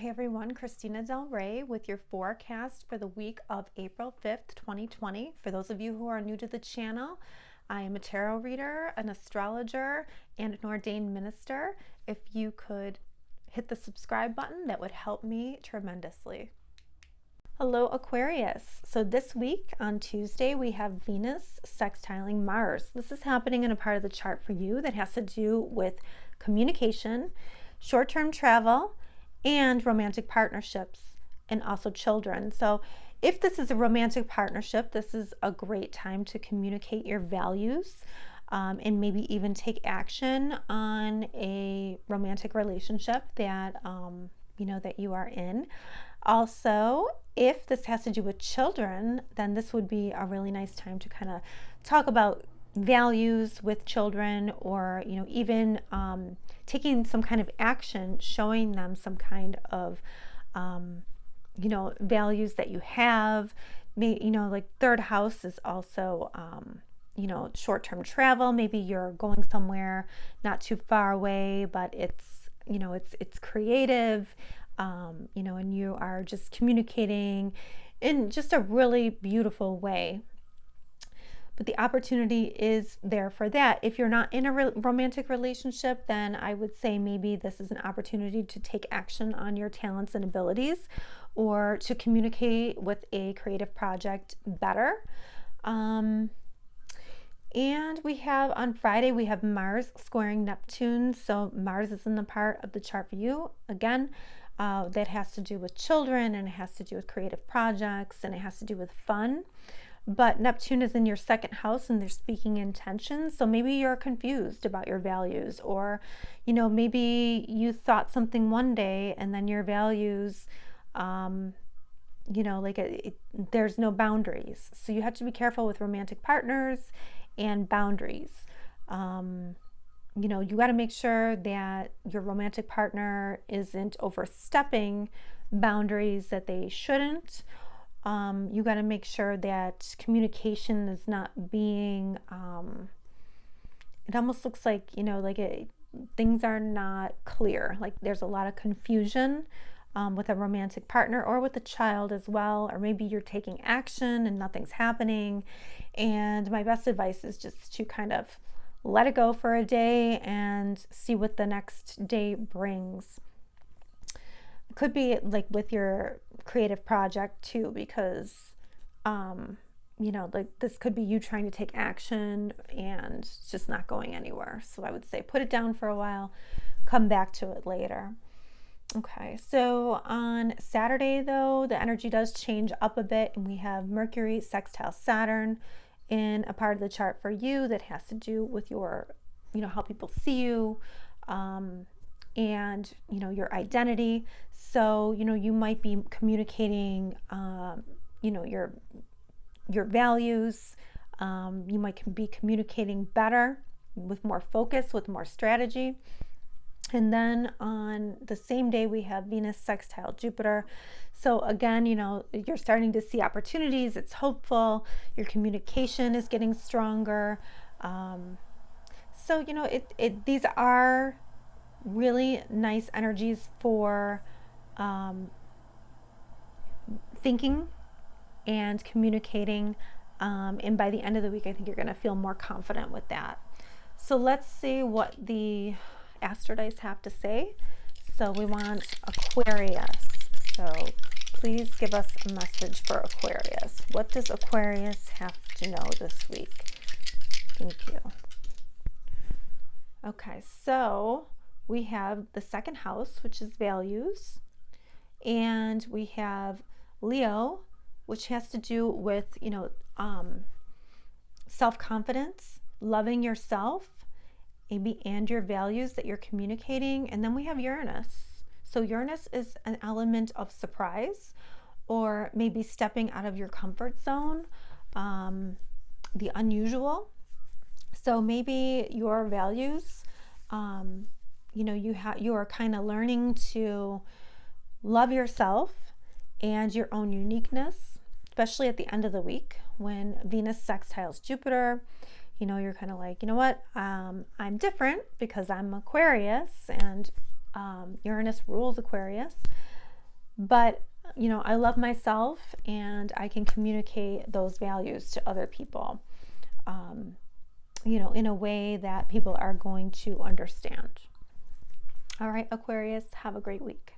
Hey everyone, Christina Del Rey with your forecast for the week of April 5th, 2020. For those of you who are new to the channel, I am a tarot reader, an astrologer, and an ordained minister. If you could hit the subscribe button, that would help me tremendously. Hello Aquarius. So this week on Tuesday we have Venus sextiling Mars. This is happening in a part of the chart for you that has to do with communication, short-term travel, and romantic partnerships, and also children. So if this is a romantic partnership, this is a great time to communicate your values and maybe even take action on a romantic relationship that that you are in. Also, if this has to do with children, then this would be a really nice time to kind of talk about values with children, or even taking some kind of action, showing them some kind of values that you have. Like third house is also short-term travel. Maybe you're going somewhere not too far away, but it's creative, and you are just communicating in just a really beautiful way. But the opportunity is there for that. If you're not in a romantic relationship, then I would say maybe this is an opportunity to take action on your talents and abilities, or to communicate with a creative project better. And we have on Friday, we have Mars squaring Neptune. So Mars is in the part of the chart for you. Again, that has to do with children, and it has to do with creative projects, and it has to do with fun. But Neptune is in your second house, and they're speaking intentions. So maybe you're confused about your values, or, maybe you thought something one day and then your values, there's no boundaries. So you have to be careful with romantic partners and boundaries. You got to make sure that your romantic partner isn't overstepping boundaries that they shouldn't. You got to make sure that communication is not being, it almost looks like, things are not clear. Like there's a lot of confusion with a romantic partner, or with a child as well. Or maybe you're taking action and nothing's happening. And my best advice is just to kind of let it go for a day and see what the next day brings. Could be like with your creative project too, because this could be you trying to take action and it's just not going anywhere. So I would say put it down for a while, come back to it later. Okay, so on Saturday though, the energy does change up a bit, and we have Mercury sextile Saturn in a part of the chart for you that has to do with your how people see you, and your identity. So you might be communicating your values. You might be communicating better, with more focus, with more strategy. And then on the same day we have Venus sextile Jupiter. So again, you're starting to see opportunities. It's hopeful. Your communication is getting stronger. So these are really nice energies for thinking and communicating, and by the end of the week I think you're going to feel more confident with that. So let's see what the Astro-Dice have to say. So we want Aquarius. So please give us a message for Aquarius. What does Aquarius have to know this week? Thank you. Okay, so we have the second house, which is values, and we have Leo, which has to do with self-confidence, loving yourself, maybe, and your values that you're communicating. And then we have Uranus. So Uranus is an element of surprise, or maybe stepping out of your comfort zone, the unusual. So maybe your values, you are kind of learning to love yourself and your own uniqueness, especially at the end of the week when Venus sextiles Jupiter. You're kind of like, what, I'm different because I'm Aquarius, and Uranus rules Aquarius. but you know, I love myself and I can communicate those values to other people, you know, in a way that people are going to understand. All right, Aquarius, have a great week.